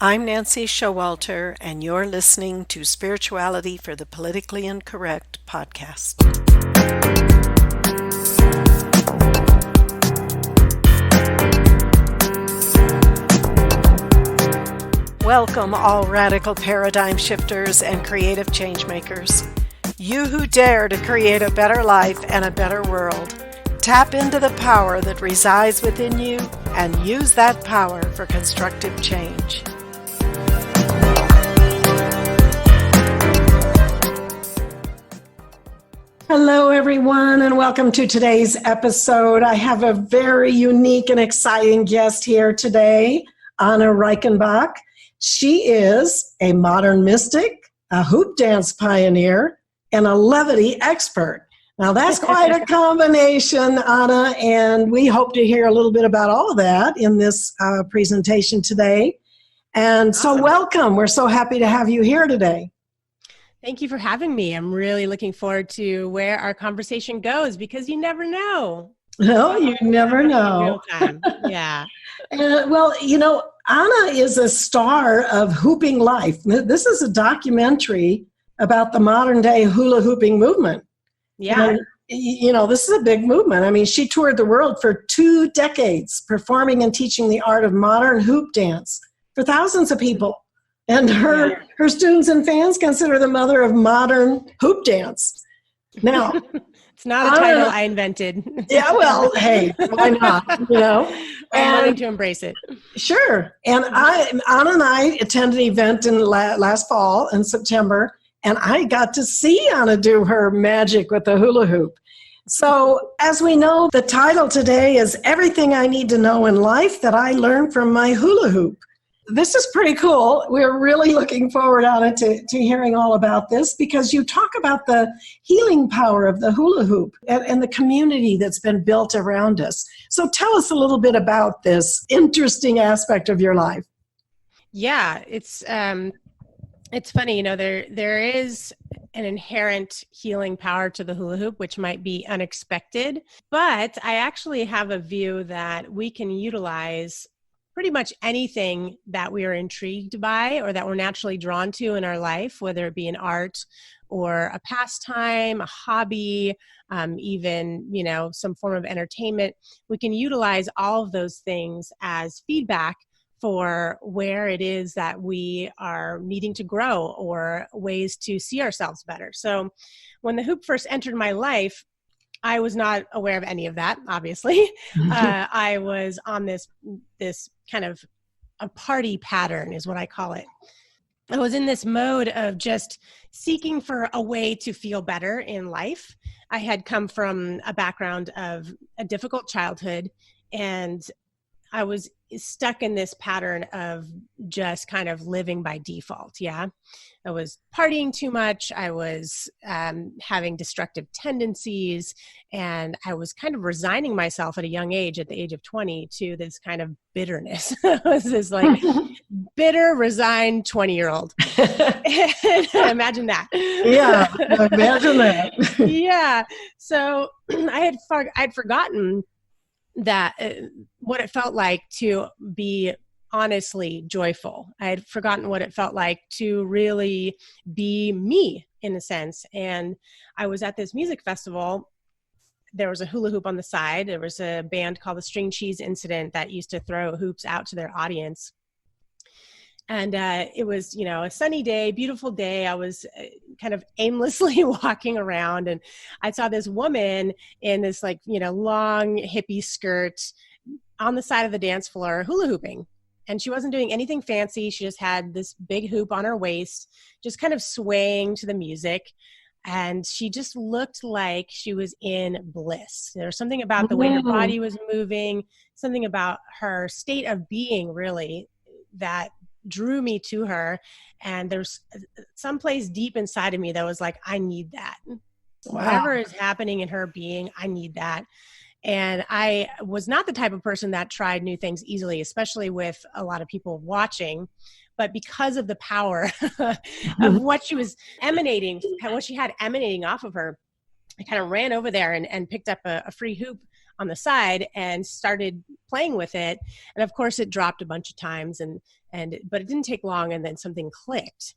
I'm Nancy Showalter, and you're listening to Spirituality for the Politically Incorrect podcast. Welcome, all radical paradigm shifters and creative change makers. You who dare to create a better life and a better world. Tap into the power that resides within you and use that power for constructive change. Hello, everyone, and welcome to today's episode. I have a very unique and exciting guest here today, Anah Reichenback. She is a modern mystic, a hoop dance pioneer, and a levity expert. Now, that's quite a combination, Anah, and we hope to hear a little bit about all of that in this presentation today. And so welcome. We're so happy to have you here today. Thank you for having me. I'm really looking forward to where our conversation goes because you never know. No, you never know. Real time. Yeah. Well, you know, Anah is a star of Hooping Life. This is a documentary about the modern day hula hooping movement. Yeah. And, you know, this is a big movement. I mean, she toured the world for 2 decades, performing and teaching the art of modern hoop dance for thousands of people. And her students and fans consider the mother of modern hoop dance. Now, it's not a title I invented. Yeah, well, hey, why not? You know, I'm willing to embrace it. Sure. And Anah and I attended an event in last fall in September, and I got to see Anah do her magic with the hula hoop. So, as we know, the title today is Everything I Need to Know in Life That I Learned from My Hula Hoop. This is pretty cool. We're really looking forward, Anah, to hearing all about this because you talk about the healing power of the hula hoop and the community that's been built around us. So tell us a little bit about this interesting aspect of your life. Yeah, it's funny, you know, there is an inherent healing power to the hula hoop, which might be unexpected, but I actually have a view that we can utilize pretty much anything that we are intrigued by or that we're naturally drawn to in our life, whether it be an art or a pastime, a hobby, even, you know, some form of entertainment. We can utilize all of those things as feedback for where it is that we are needing to grow or ways to see ourselves better. So when the hoop first entered my life, I was not aware of any of that, obviously. I was on this kind of a party pattern is what I call it. I was in this mode of just seeking for a way to feel better in life. I had come from a background of a difficult childhood, and I was stuck in this pattern of just kind of living by default. Yeah. I was partying too much. I was having destructive tendencies, and I was kind of resigning myself at a young age, at the age of 20, to this kind of bitterness. I was this like bitter, resigned 20-year-old. Imagine that. Yeah, imagine that. Yeah. So I'd forgotten that what it felt like to be honestly joyful. I had forgotten what it felt like to really be me in a sense. And I was at this music festival. There was a hula hoop on the side. There was a band called the String Cheese Incident that used to throw hoops out to their audience. And it was, you know, a sunny day, beautiful day. I was kind of aimlessly walking around, and I saw this woman in this, like, you know, long hippie skirt on the side of the dance floor hula hooping. And she wasn't doing anything fancy. She just had this big hoop on her waist, just kind of swaying to the music. And she just looked like she was in bliss. There was something about the way her body was moving, something about her state of being, really, that drew me to her. And there's someplace deep inside of me that was like, I need that. Wow. Whatever is happening in her being, I need that. And I was not the type of person that tried new things easily, especially with a lot of people watching. But because of the power of what she was emanating, what she had emanating off of her, I kind of ran over there and picked up a free hoop on the side and started playing with it. And of course it dropped a bunch of times, and but it didn't take long, and then something clicked.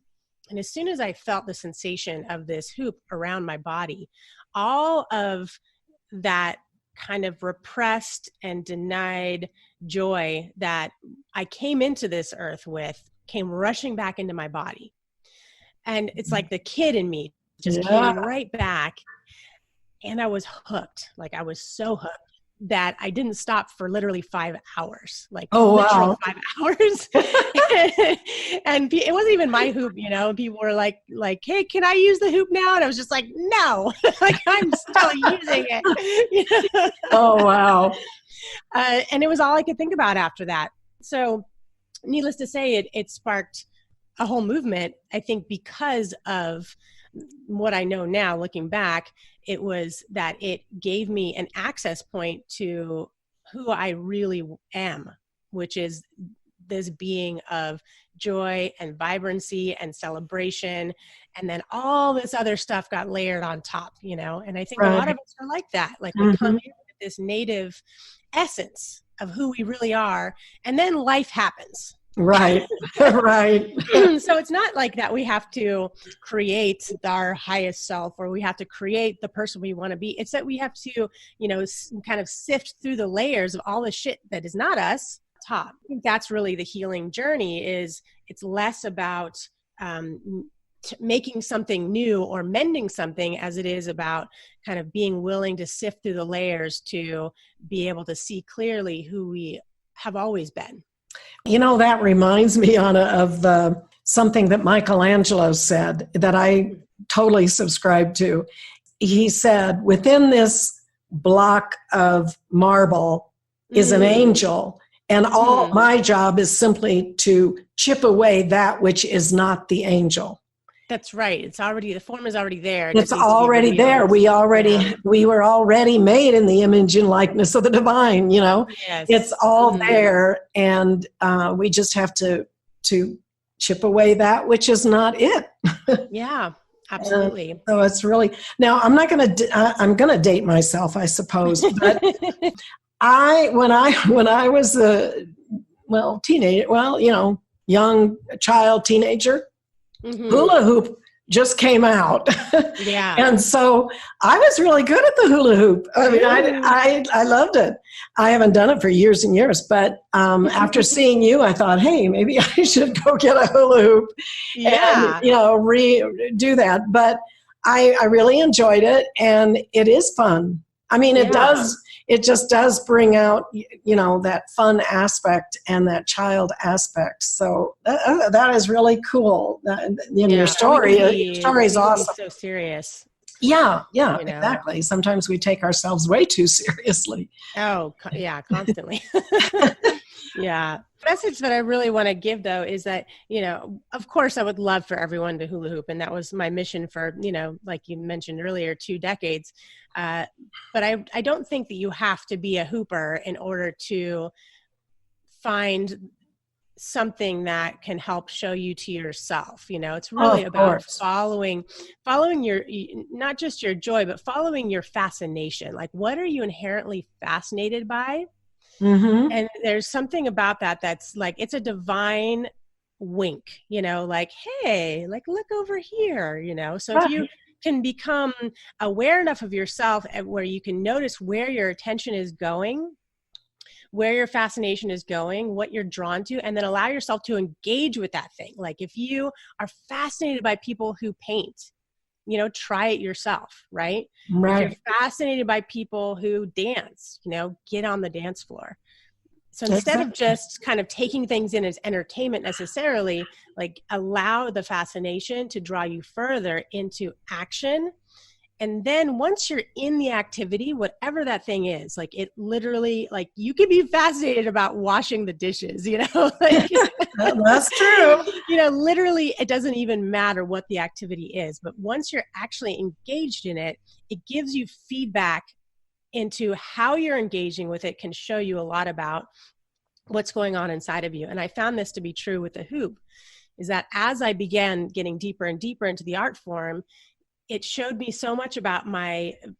And as soon as I felt the sensation of this hoop around my body, all of that kind of repressed and denied joy that I came into this earth with came rushing back into my body. And it's like the kid in me just came right back, and I was hooked. Like, I was so hooked that I didn't stop for literally 5 hours, like literal 5 hours. And it wasn't even my hoop, you know, people were like, hey, can I use the hoop now? And I was just like, no, like, I'm still using it. You know? Oh, wow. And it was all I could think about after that. So needless to say, it sparked a whole movement, I think, because of what I know now, looking back. It was that it gave me an access point to who I really am, which is this being of joy and vibrancy and celebration. And then all this other stuff got layered on top, you know? And I think a lot of us are like that. Like, we come in with this native essence of who we really are, and then life happens. Right. Right. So it's not like that we have to create our highest self, or we have to create the person we want to be. It's that we have to, you know, kind of sift through the layers of all the shit that is not us top. I think that's really the healing journey. Is it's less about making something new or mending something, as it is about kind of being willing to sift through the layers to be able to see clearly who we have always been. You know, that reminds me, Anna, of something that Michelangelo said that I totally subscribe to. He said, within this block of marble is an angel, and all my job is simply to chip away that which is not the angel. That's right. It's already, the form is already there. It's already there. We were already made in the image and likeness of the divine, you know. Yes. It's all there, and we just have to chip away that which is not it. Yeah, absolutely. So it's really, now I'm going to date myself, I suppose, but when I was young child, teenager, hula hoop just came out. Yeah. And so I was really good at the hula hoop. I mean, I loved it. I haven't done it for years and years, but after seeing you, I thought, hey, maybe I should go get a hula hoop and, you know, redo that. But I really enjoyed it, and it is fun. I mean, it just does bring out, you know, that fun aspect and that child aspect. So that is really cool. Your story is awesome. So serious. Yeah, exactly. Sometimes we take ourselves way too seriously. Oh, yeah, constantly. Yeah. The message that I really want to give, though, is that, you know, of course, I would love for everyone to hula hoop. And that was my mission for, you know, like you mentioned earlier, 2 decades. But I don't think that you have to be a hooper in order to find something that can help show you to yourself. You know, it's really about following your, not just your joy, but following your fascination. Like, what are you inherently fascinated by? And there's something about that that's like, it's a divine wink, you know, like, hey, like, look over here, you know. So if you can become aware enough of yourself where you can notice where your attention is going, where your fascination is going, what you're drawn to, and then allow yourself to engage with that thing. Like, if you are fascinated by people who paint, you know, try it yourself, right? If you're fascinated by people who dance, you know, get on the dance floor. So instead of just kind of taking things in as entertainment necessarily, like, allow the fascination to draw you further into action. And then once you're in the activity, whatever that thing is, like, it literally, like, you could be fascinated about washing the dishes, you know, like, that's true. You know, literally, it doesn't even matter what the activity is, but once you're actually engaged in it, it gives you feedback into how you're engaging with it, can show you a lot about what's going on inside of you. And I found this to be true with the hoop, is that as I began getting deeper and deeper into the art form, it showed me so much about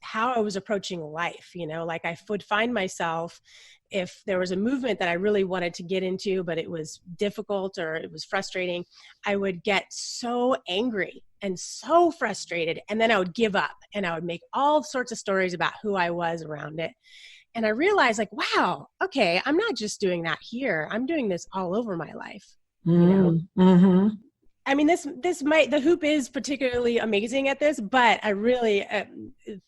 how I was approaching life. Like I would find myself, if there was a movement that I really wanted to get into, but it was difficult or it was frustrating, I would get so angry and so frustrated. And then I would give up and I would make all sorts of stories about who I was around it. And I realized, like, wow, okay, I'm not just doing that here. I'm doing this all over my life. Mm-hmm. I mean, the hoop is particularly amazing at this, but I really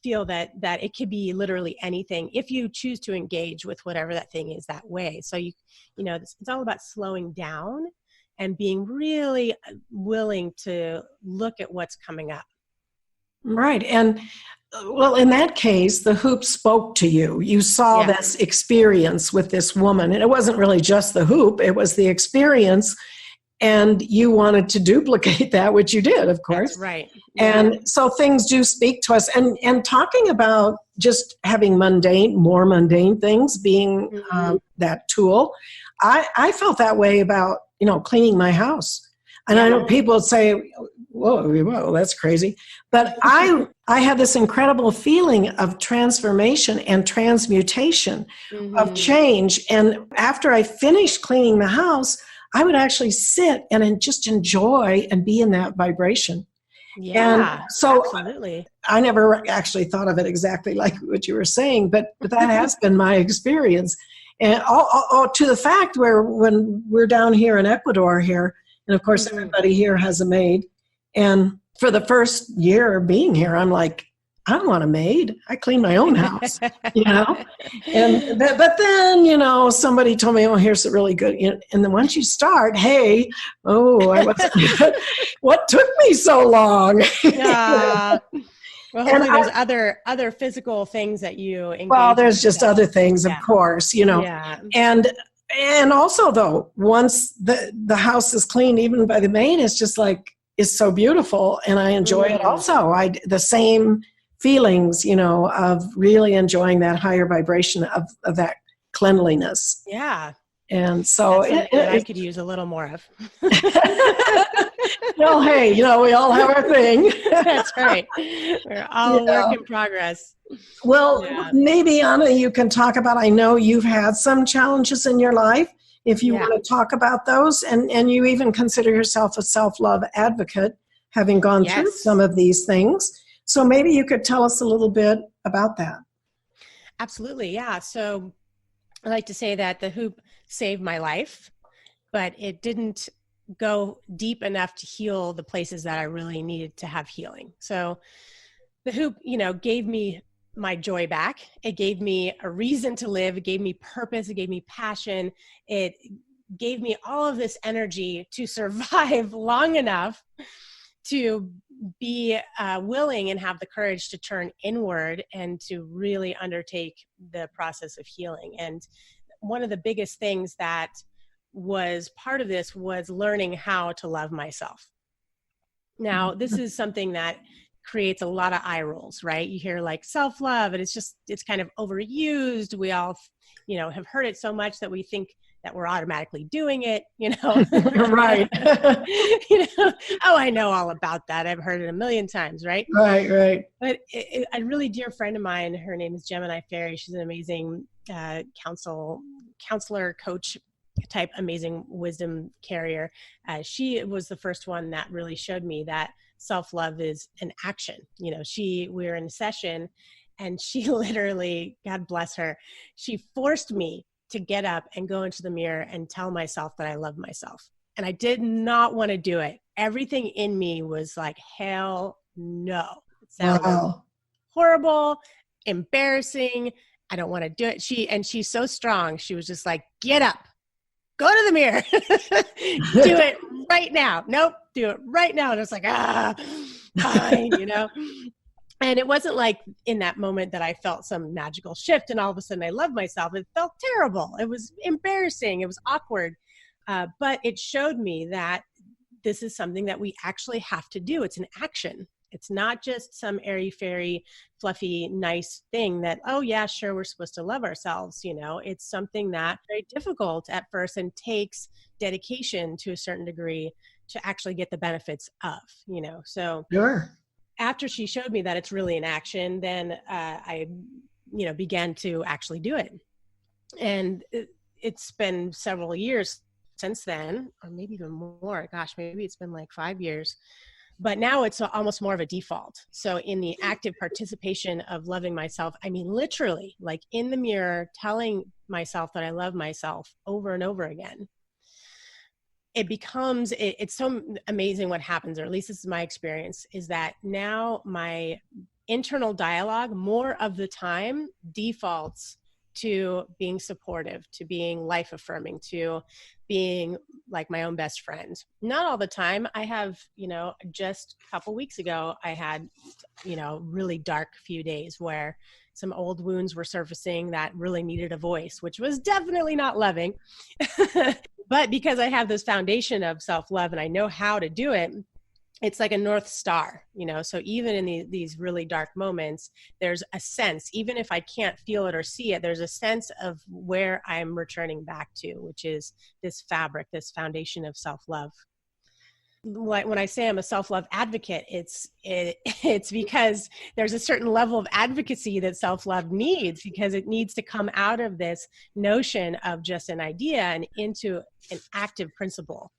feel that it could be literally anything if you choose to engage with whatever that thing is that way. So it's all about slowing down and being really willing to look at what's coming up. Right. And well, in that case, the hoop spoke to you. You saw this experience with this woman, and it wasn't really just the hoop, it was the experience. And you wanted to duplicate that, which you did, of course. That's right. And so things do speak to us. And talking about just having more mundane things being that tool, I felt that way about, cleaning my house. And I know people would say, whoa, that's crazy. But I had this incredible feeling of transformation and transmutation, of change. And after I finished cleaning the house, I would actually sit and just enjoy and be in that vibration. Yeah, and so absolutely. I never actually thought of it exactly like what you were saying, but that has been my experience. And to the fact where when we're down here in Ecuador here, and of course everybody here has a maid, and for the first year of being here, I'm like, I don't want a maid. I clean my own house, And but then, somebody told me, oh, here's a really good. And then once you start, hey, I wasn't. What took me so long? Well, hopefully there's other physical things that you engage. Well, there's just other things, of course, Yeah. And also though, once the house is cleaned, even by the maid, it's just like it's so beautiful, and I enjoy it. Also, the same feelings, of really enjoying that higher vibration of that cleanliness. Yeah. And so I could use a little more of. Well, hey, we all have our thing. That's right. We're all a work in progress. Well, maybe, Anna, you can talk about, I know you've had some challenges in your life. If you want to talk about those, and you even consider yourself a self-love advocate, having gone through some of these things. So maybe you could tell us a little bit about that. Absolutely. Yeah. So I like to say that the hoop saved my life, but it didn't go deep enough to heal the places that I really needed to have healing. So the hoop, gave me my joy back. It gave me a reason to live. It gave me purpose. It gave me passion. It gave me all of this energy to survive long enough to be willing and have the courage to turn inward and to really undertake the process of healing. And one of the biggest things that was part of this was learning how to love myself. Now, this is something that creates a lot of eye rolls, right? You hear like self-love, and it's kind of overused. We all, have heard it so much that we think that we're automatically doing it, Right. Oh, I know all about that. I've heard it a million times, right? Right. But a really dear friend of mine, her name is Gemini Fairy. She's an amazing counselor, coach type, amazing wisdom carrier. She was the first one that really showed me that self-love is an action. We were in a session, and she literally, God bless her, she forced me to get up and go into the mirror and tell myself that I love myself. And I did not want to do it. Everything in me was like, hell no. It sounded horrible, embarrassing. I don't want to do it. She's so strong. She was just like, get up, go to the mirror, do it right now. Nope, do it right now. And I was like, fine, And it wasn't like in that moment that I felt some magical shift and all of a sudden I loved myself. It felt terrible. It was embarrassing. It was awkward. But it showed me that this is something that we actually have to do. It's an action. It's not just some airy-fairy, fluffy, nice thing that, oh yeah, sure, we're supposed to love ourselves. It's something that's very difficult at first and takes dedication to a certain degree to actually get the benefits of, So sure. after she showed me that it's really in action, then I, began to actually do it. And it's been several years since then, or maybe even more. Gosh, maybe it's been like 5 years. But now it's almost more of a default. So in the active participation of loving myself, I mean, literally, like in the mirror, telling myself that I love myself over and over again, it's so amazing what happens, or at least this is my experience, is that now my internal dialogue more of the time defaults to being supportive, to being life affirming, to being like my own best friend. Not all the time. I have, just a couple weeks ago, I had, really dark few days where some old wounds were surfacing that really needed a voice, which was definitely not loving. But because I have this foundation of self-love and I know how to do it, it's like a North Star, so even in these really dark moments, there's a sense, even if I can't feel it or see it, there's a sense of where I'm returning back to, which is this fabric, this foundation of self-love. Like when I say I'm a self-love advocate, it's because there's a certain level of advocacy that self-love needs, because it needs to come out of this notion of just an idea and into an active principle,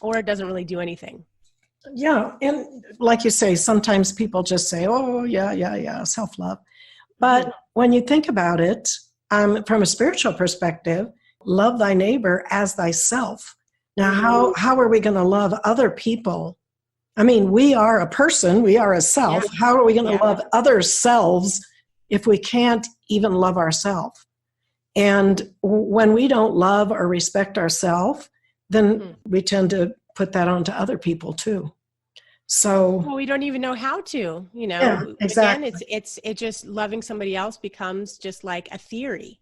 or it doesn't really do anything. Yeah. And like you say, sometimes people just say, oh, yeah, self-love. But when you think about it, from a spiritual perspective, love thy neighbor as thyself. Now, how are we going to love other people? I mean, we are a person, we are a self. Yeah. How are we going to love other selves if we can't even love ourselves? And when we don't love or respect ourselves, then we tend to put that onto other people too. So we don't even know how to, Yeah, exactly. Again, it just loving somebody else becomes just like a theory,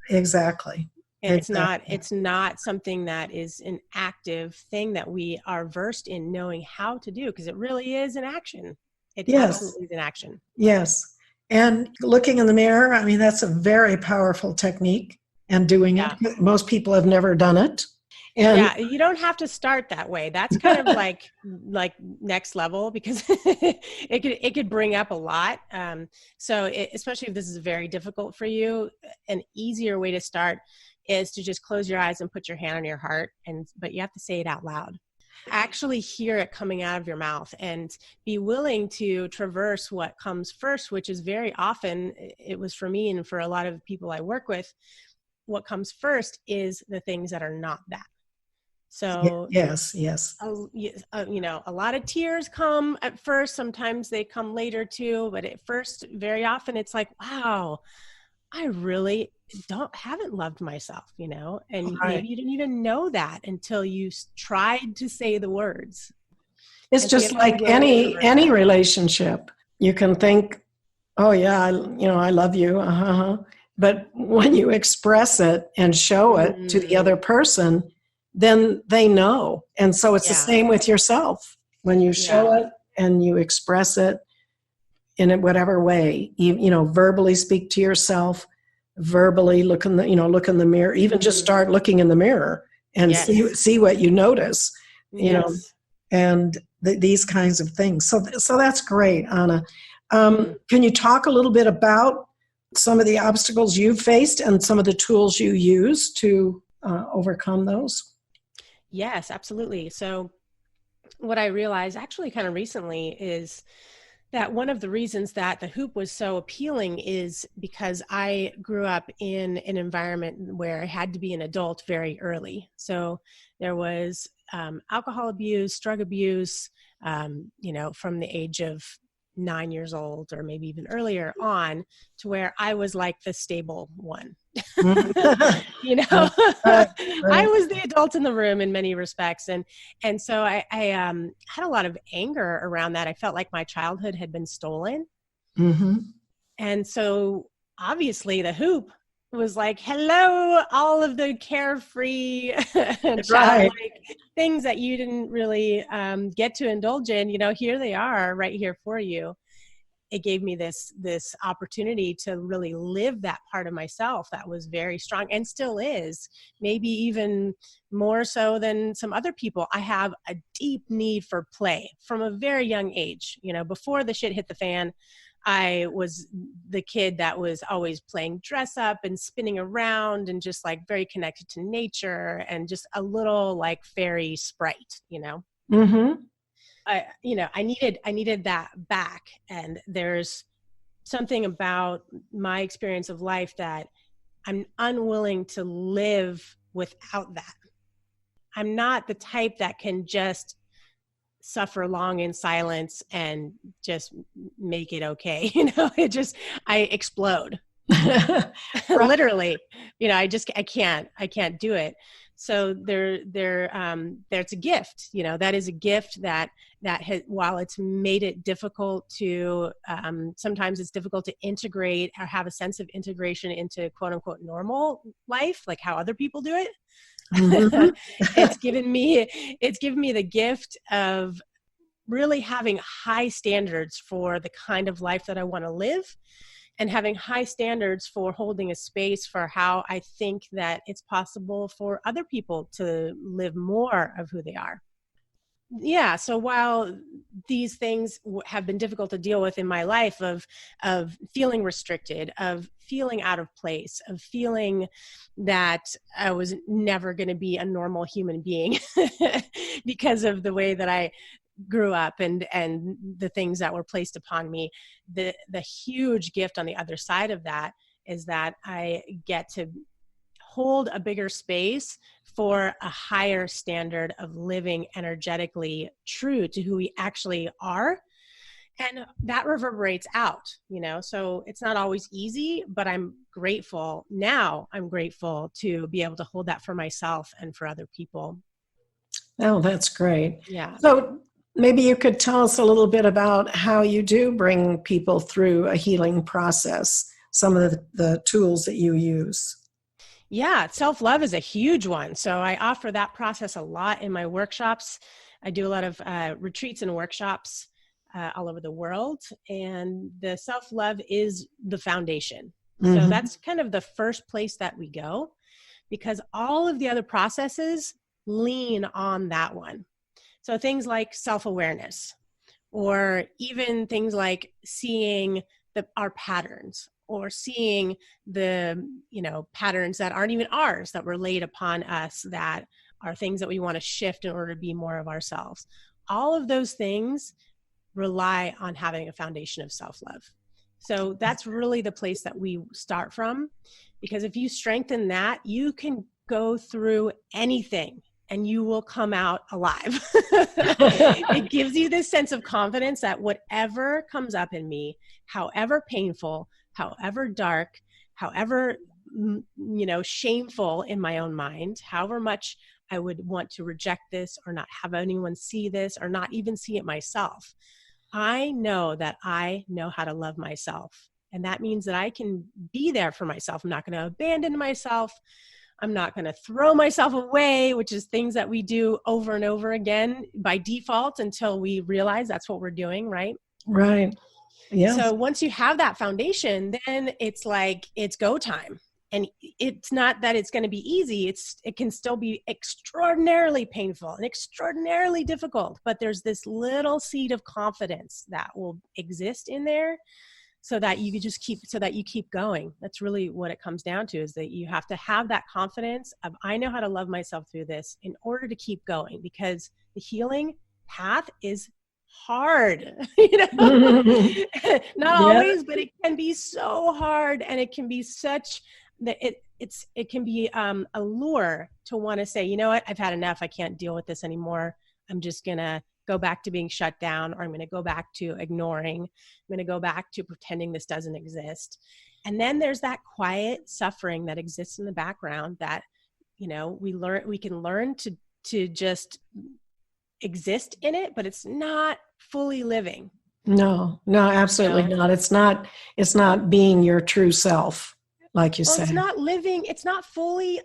Exactly. And it's not something that is an active thing that we are versed in knowing how to do, because it really is an action. It absolutely is an action. Yes. And looking in the mirror, I mean, that's a very powerful technique, and doing it. Most people have never done it. And you don't have to start that way. That's kind of like next level, because it could bring up a lot. Especially if this is very difficult for you, an easier way to start is to just close your eyes and put your hand on your heart, but you have to say it out loud. Actually hear it coming out of your mouth, and be willing to traverse what comes first, which is very often, it was for me and for a lot of people I work with, what comes first is the things that are not that. So yes. A lot of tears come at first. Sometimes they come later too, but at first, very often it's like, wow, I really haven't loved myself, and maybe you didn't even know that until you tried to say the words. It's just like any relationship. You can think, oh yeah, I love you. But when you express it and show it to the other person, then they know. And so it's the same with yourself. When you show it and you express it in whatever way, verbally speak to yourself, verbally look in the mirror, even just start looking in the mirror and see what you notice, and these kinds of things. So that's great, Anah. Can you talk a little bit about some of the obstacles you've faced and some of the tools you use to overcome those? Yes, absolutely. So what I realized actually kind of recently is that one of the reasons that the hoop was so appealing is because I grew up in an environment where I had to be an adult very early. So there was alcohol abuse, drug abuse, from the age of 9 years old, or maybe even earlier on, to where I was like the stable one. I was the adult in the room in many respects. And so I had a lot of anger around that. I felt like my childhood had been stolen. And so obviously the hoop was like, hello, all of the carefree childlike things that you didn't really get to indulge in, here they are right here for you. it gave me this opportunity to really live that part of myself that was very strong and still is, maybe even more so than some other people. I have a deep need for play from a very young age. Before the shit hit the fan, I was the kid that was always playing dress up and spinning around and just like very connected to nature and just a little like fairy sprite, Mm-hmm. I needed that back. And there's something about my experience of life that I'm unwilling to live without that. I'm not the type that can just suffer long in silence and just make it okay. I explode. Right. Literally, I can't do it. So there's a gift, that is a gift that while it's made it difficult to, sometimes it's difficult to integrate or have a sense of integration into quote unquote normal life, like how other people do it. Mm-hmm. It's given me the gift of really having high standards for the kind of life that I want to live, and having high standards for holding a space for how I think that it's possible for other people to live more of who they are. Yeah. So while these things have been difficult to deal with in my life, of feeling restricted, of feeling out of place, of feeling that I was never going to be a normal human being because of the way that I grew up and the things that were placed upon me, the huge gift on the other side of that is that I get to hold a bigger space for a higher standard of living energetically true to who we actually are. And that reverberates out, so it's not always easy, but I'm grateful to be able to hold that for myself and for other people. Oh, that's great. Yeah. So maybe you could tell us a little bit about how you do bring people through a healing process, some of the tools that you use. Yeah, self-love is a huge one. So I offer that process a lot in my workshops. I do a lot of retreats and workshops all over the world. And the self-love is the foundation. Mm-hmm. So that's kind of the first place that we go, because all of the other processes lean on that one. So things like self-awareness, or even things like seeing our patterns, or seeing the patterns that aren't even ours, that were laid upon us, that are things that we want to shift in order to be more of ourselves. All of those things rely on having a foundation of self-love. So that's really the place that we start from, because if you strengthen that, you can go through anything and you will come out alive. It gives you this sense of confidence that whatever comes up in me, however painful, however dark, however, shameful in my own mind, however much I would want to reject this or not have anyone see this or not even see it myself, I know that I know how to love myself. And that means that I can be there for myself. I'm not going to abandon myself. I'm not going to throw myself away, which is things that we do over and over again by default until we realize that's what we're doing, right? Right. Yeah. So once you have that foundation, then it's like, it's go time. And it's not that it's going to be easy. It can still be extraordinarily painful and extraordinarily difficult, but there's this little seed of confidence that will exist in there, so that you keep going. That's really what it comes down to, is that you have to have that confidence of, I know how to love myself through this in order to keep going, because the healing path is hard, not always, but it can be so hard, and it can be such that it can be a lure to want to say, you know what, I've had enough. I can't deal with this anymore. I'm just going to go back to being shut down, or I'm going to go back to ignoring. I'm going to go back to pretending this doesn't exist. And then there's that quiet suffering that exists in the background that, we can learn to just exist in it, but it's not fully living. No, absolutely not. It's not being your true self, like you said. It's not living. It's not fully.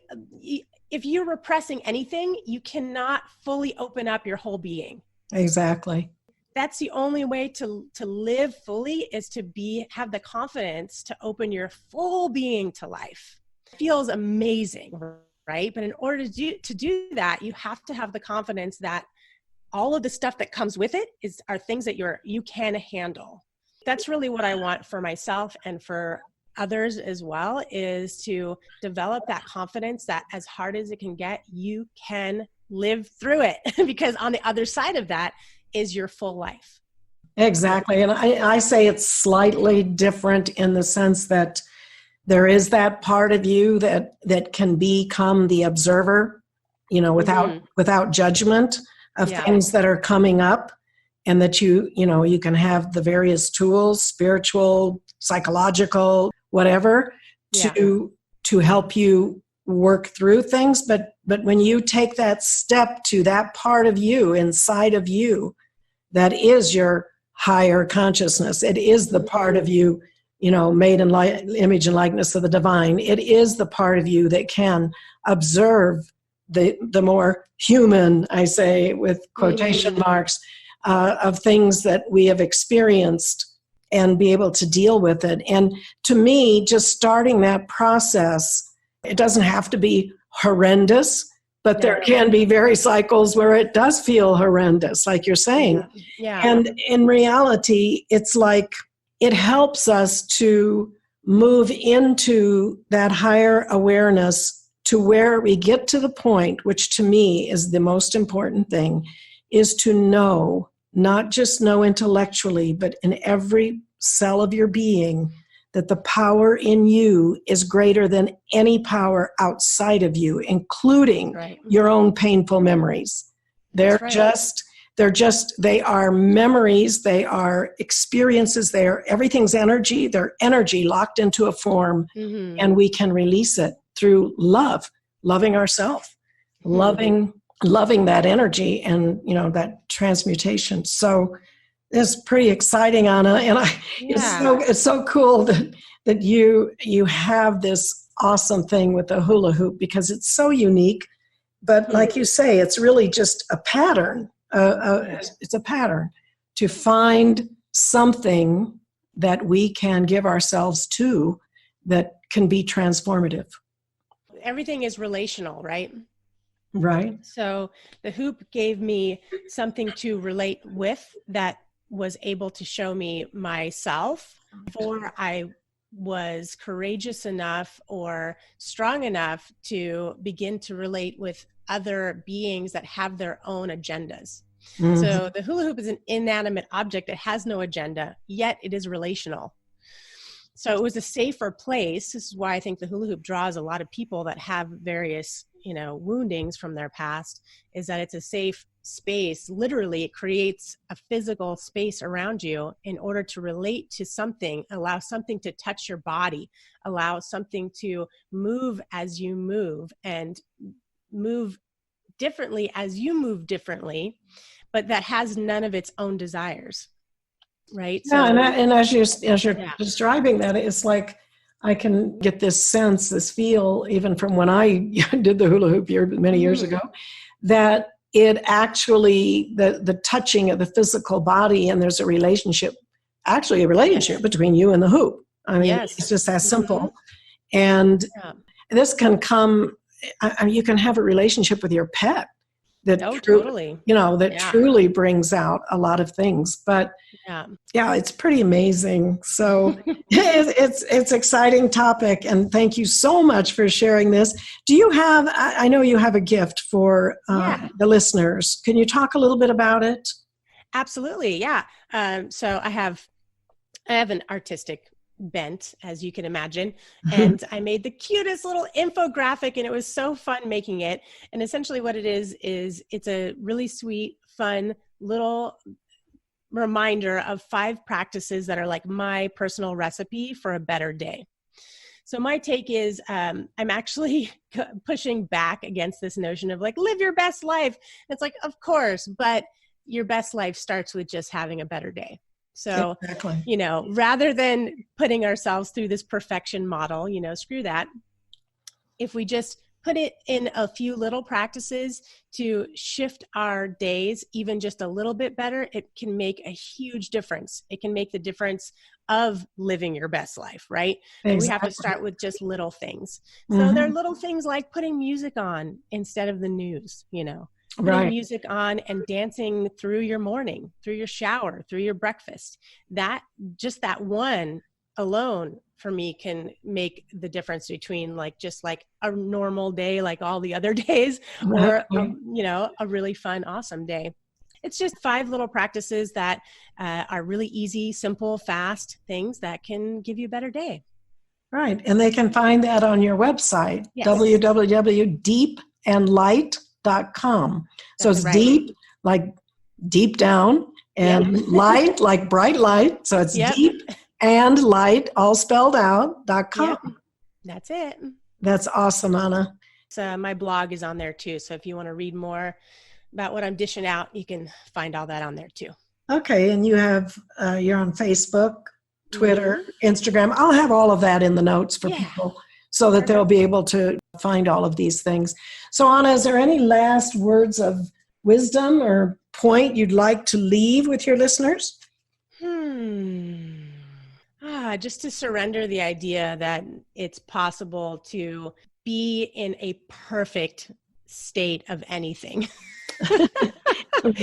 If you're repressing anything, you cannot fully open up your whole being. Exactly. that's the only way to live fully, is to have the confidence to open your full being to life. It feels amazing, right? But in order to do that, you have to have the confidence that all of the stuff that comes with it are things that you can handle. That's really what I want for myself and for others as well, is to develop that confidence that as hard as it can get, you can live through it, because on the other side of that is your full life. Exactly. And I say it's slightly different in the sense that there is that part of you that can become the observer, without judgment of things that are coming up, and that you can have the various tools, spiritual, psychological, whatever, to help you work through things. But when you take that step to that part of you inside of you, that is your higher consciousness. It is the part of you, made in image and likeness of the divine. It is the part of you that can observe the more human, I say with quotation marks, of things that we have experienced, and be able to deal with it. And to me, just starting that process, it doesn't have to be horrendous, but there can be various cycles where it does feel horrendous, like you're saying. Yeah. And in reality, it's like it helps us to move into that higher awareness, to where we get to the point, which to me is the most important thing, is to know, not just know intellectually, but in every cell of your being, that the power in you is greater than any power outside of you, including your own painful memories. They are memories, they are experiences, everything's energy, they're energy locked into a form, and we can release it through loving ourselves, loving that energy, and that transmutation. So it's pretty exciting, Anna, and it's so cool that you have this awesome thing with the hula hoop, because it's so unique. But like you say, it's really just a pattern. It's a pattern to find something that we can give ourselves to that can be transformative. Everything is relational, right? Right. So the hoop gave me something to relate with that was able to show me myself before I was courageous enough or strong enough to begin to relate with other beings that have their own agendas. So the hula hoop is an inanimate object that has no agenda, yet it is relational. So it was a safer place. This is why I think the hula hoop draws a lot of people that have various, woundings from their past, is that it's a safe space. Literally, it creates a physical space around you in order to relate to something, allow something to touch your body, allow something to move as you move, and move differently as you move differently, but that has none of its own desires. Right. So, and as you're describing that, it's like I can get this sense, this feel, even from when I did the hula hoop many years ago, that it actually, the touching of the physical body, and there's a relationship between you and the hoop. I mean, it's just that simple. And this can come, you can have a relationship with your pet that truly brings out a lot of things. But it's pretty amazing. So it's exciting topic, and thank you so much for sharing this. Do you have, I know you have a gift for the listeners. Can you talk a little bit about it? Absolutely. Yeah. So I have an artistic bent, as you can imagine, and I made the cutest little infographic, and it was so fun making it. And essentially what it is it's a really sweet, fun little reminder of 5 practices that are like my personal recipe for a better day. So my take is I'm actually pushing back against this notion of like, live your best life. It's like, of course, but your best life starts with just having a better day. So, rather than putting ourselves through this perfection model, screw that. If we just put it in a few little practices to shift our days even just a little bit better, it can make a huge difference. It can make the difference of living your best life, right? But we have to start with just little things. So there are little things like putting music on instead of the news, putting music on and dancing through your morning, through your shower, through your breakfast. That one alone for me can make the difference between just like a normal day, like all the other days, or a really fun, awesome day. It's just 5 little practices that are really easy, simple, fast things that can give you a better day. Right. And they can find that on your website, www.deepandlight.com. So it's deep, like deep down, and light, like bright light. So it's deep and light, all spelled out, .com. Yep. That's it. That's awesome, Anah. So my blog is on there too. So if you want to read more about what I'm dishing out, you can find all that on there too. Okay. And you have, you're on Facebook, Twitter, Instagram. I'll have all of that in the notes for people so that they'll be able to find all of these things. So Anah, is there any last words of wisdom or point you'd like to leave with your listeners? Just to surrender the idea that it's possible to be in a perfect state of anything.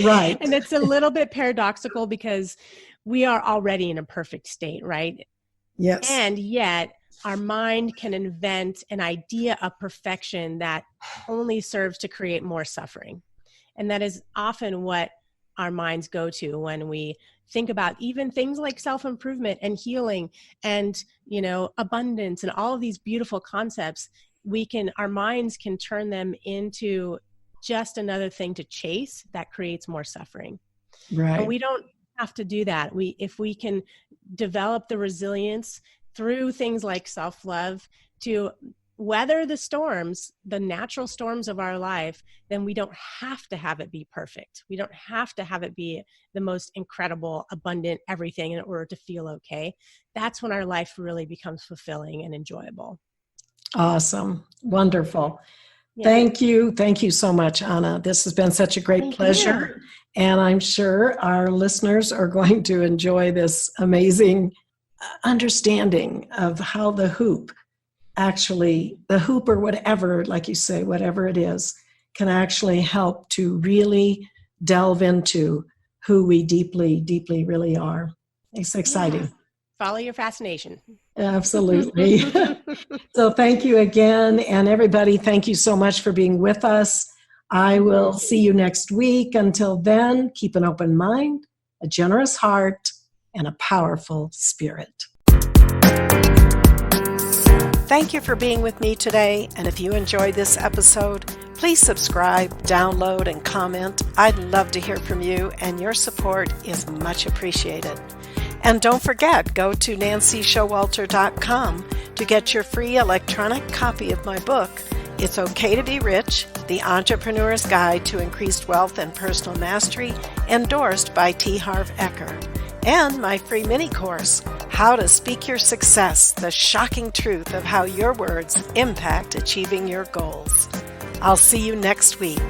Right. And it's a little bit paradoxical because we are already in a perfect state, right? Yes. And yet our mind can invent an idea of perfection that only serves to create more suffering. And that is often what our minds go to when we think about even things like self-improvement and healing and, abundance and all of these beautiful concepts. Our minds can turn them into just another thing to chase that creates more suffering. Right. And we don't have to do that. If we can develop the resilience through things like self-love to weather the storms, the natural storms of our life, then we don't have to have it be perfect. We don't have to have it be the most incredible, abundant everything in order to feel okay. That's when our life really becomes fulfilling and enjoyable. Awesome. Wonderful. Yeah. Thank you. Thank you so much, Anah. This has been such a great pleasure. And I'm sure our listeners are going to enjoy this amazing understanding of how the hoop or whatever, like you say, whatever it is, can actually help to really delve into who we deeply, deeply really are. It's exciting. Yeah. Follow your fascination. Absolutely. So thank you again. And everybody, thank you so much for being with us. I will see you next week. Until then, keep an open mind, a generous heart, and a powerful spirit. Thank you for being with me today. And if you enjoyed this episode, please subscribe, download, and comment. I'd love to hear from you, and your support is much appreciated. And don't forget, go to nancyshowalter.com to get your free electronic copy of my book, It's Okay to Be Rich, The Entrepreneur's Guide to Increased Wealth and Personal Mastery, endorsed by T. Harv Eker. And my free mini course, How to Speak Your Success, the shocking truth of how your words impact achieving your goals. I'll see you next week.